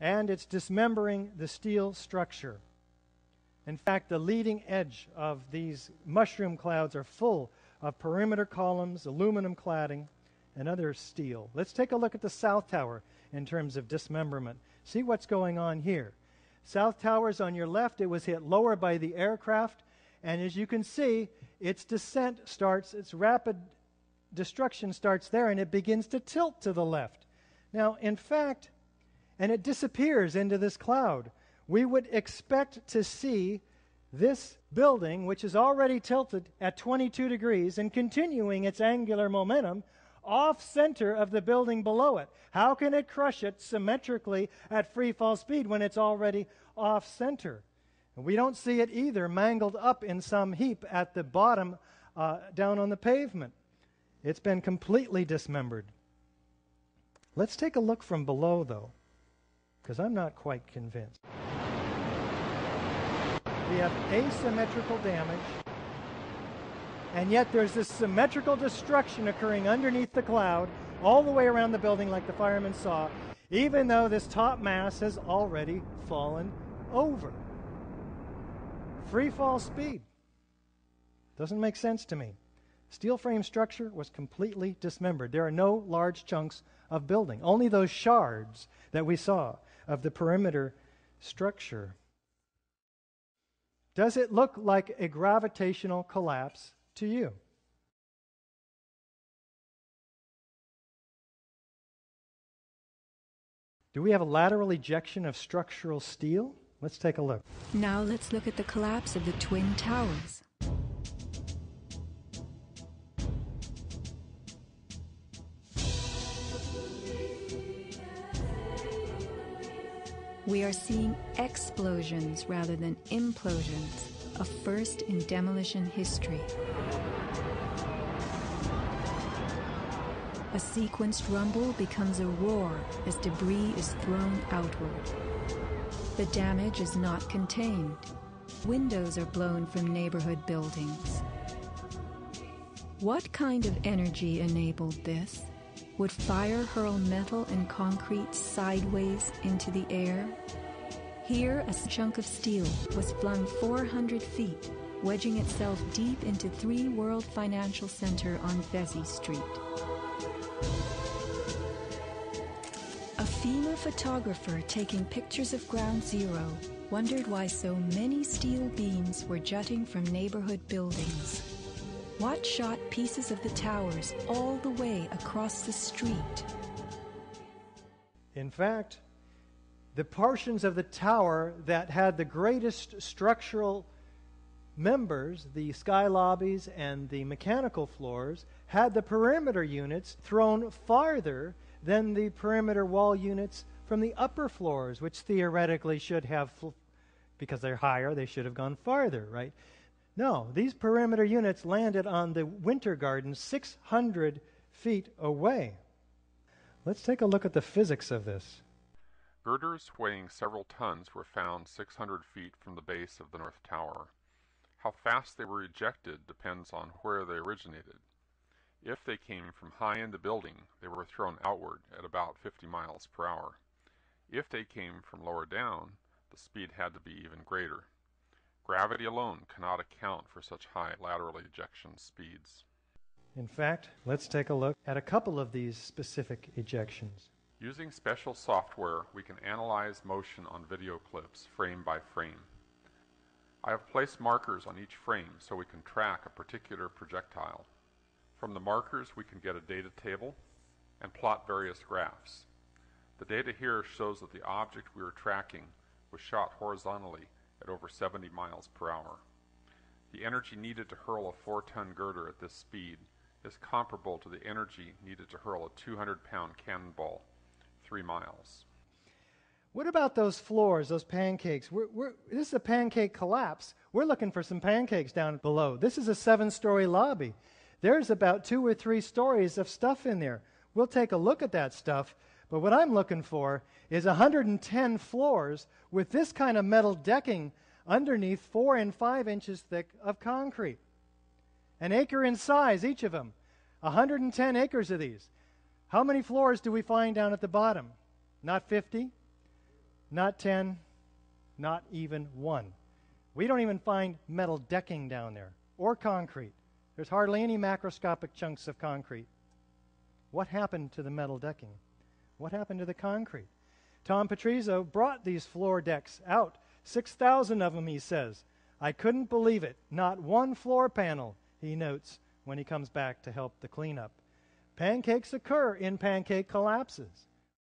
and it's dismembering the steel structure. In fact, the leading edge of these mushroom clouds are full of perimeter columns, aluminum cladding, and other steel. Let's take a look at the South Tower in terms of dismemberment. See what's going on here. South Tower's on your left. It was hit lower by the aircraft, and as you can see, its descent starts, its rapid destruction starts there, and it begins to tilt to the left. Now, in fact, and it disappears into this cloud. We would expect to see this building, which is already tilted at 22 degrees and continuing its angular momentum, off-center of the building below it. How can it crush it symmetrically at free fall speed when it's already off-center? We don't see it either mangled up in some heap at the bottom down on the pavement. It's been completely dismembered. Let's take a look from below, though, because I'm not quite convinced. We have asymmetrical damage, and yet there's this symmetrical destruction occurring underneath the cloud all the way around the building like the firemen saw, even though this top mass has already fallen over. Free fall speed. Doesn't make sense to me. Steel frame structure was completely dismembered. There are no large chunks of building, only those shards that we saw of the perimeter structure. Does it look like a gravitational collapse to you? Do we have a lateral ejection of structural steel? Let's take a look. Now let's look at the collapse of the Twin Towers. We are seeing explosions rather than implosions, a first in demolition history. A sequenced rumble becomes a roar as debris is thrown outward. The damage is not contained. Windows are blown from neighborhood buildings. What kind of energy enabled this? Would fire hurl metal and concrete sideways into the air? Here, a chunk of steel was flung 400 feet, wedging itself deep into 3 World Financial Center on Vesey Street. A FEMA photographer taking pictures of Ground Zero wondered why so many steel beams were jutting from neighborhood buildings. What shot pieces of the towers all the way across the street? In fact, the portions of the tower that had the greatest structural members, the sky lobbies and the mechanical floors, had the perimeter units thrown farther than the perimeter wall units from the upper floors, which theoretically should have, because they're higher, they should have gone farther, right? No, these perimeter units landed on the Winter Garden 600 feet away. Let's take a look at the physics of this. Girders weighing several tons were found 600 feet from the base of the North Tower. How fast they were ejected depends on where they originated. If they came from high in the building, they were thrown outward at about 50 miles per hour. If they came from lower down, the speed had to be even greater. Gravity alone cannot account for such high lateral ejection speeds. In fact, let's take a look at a couple of these specific ejections. Using special software, we can analyze motion on video clips frame by frame. I have placed markers on each frame so we can track a particular projectile. From the markers, we can get a data table and plot various graphs. The data here shows that the object we were tracking was shot horizontally at over 70 miles per hour. The energy needed to hurl a 4-ton girder at this speed is comparable to the energy needed to hurl a 200-pound cannonball 3 miles. What about those floors, those pancakes? This is a pancake collapse. We're looking for some pancakes down below. This is a 7-story lobby. There's about 2 or 3 stories of stuff in there. We'll take a look at that stuff, but what I'm looking for is 110 floors with this kind of metal decking underneath 4 and 5 inches thick of concrete. An acre in size, each of them. 110 acres of these. How many floors do we find down at the bottom? Not 50? Not 10, not even 1. We don't even find metal decking down there, or concrete. There's hardly any macroscopic chunks of concrete. What happened to the metal decking? What happened to the concrete? Tom Patrizio brought these floor decks out, 6,000 of them, he says. I couldn't believe it. Not one floor panel, he notes when he comes back to help the cleanup. Pancakes occur in pancake collapses.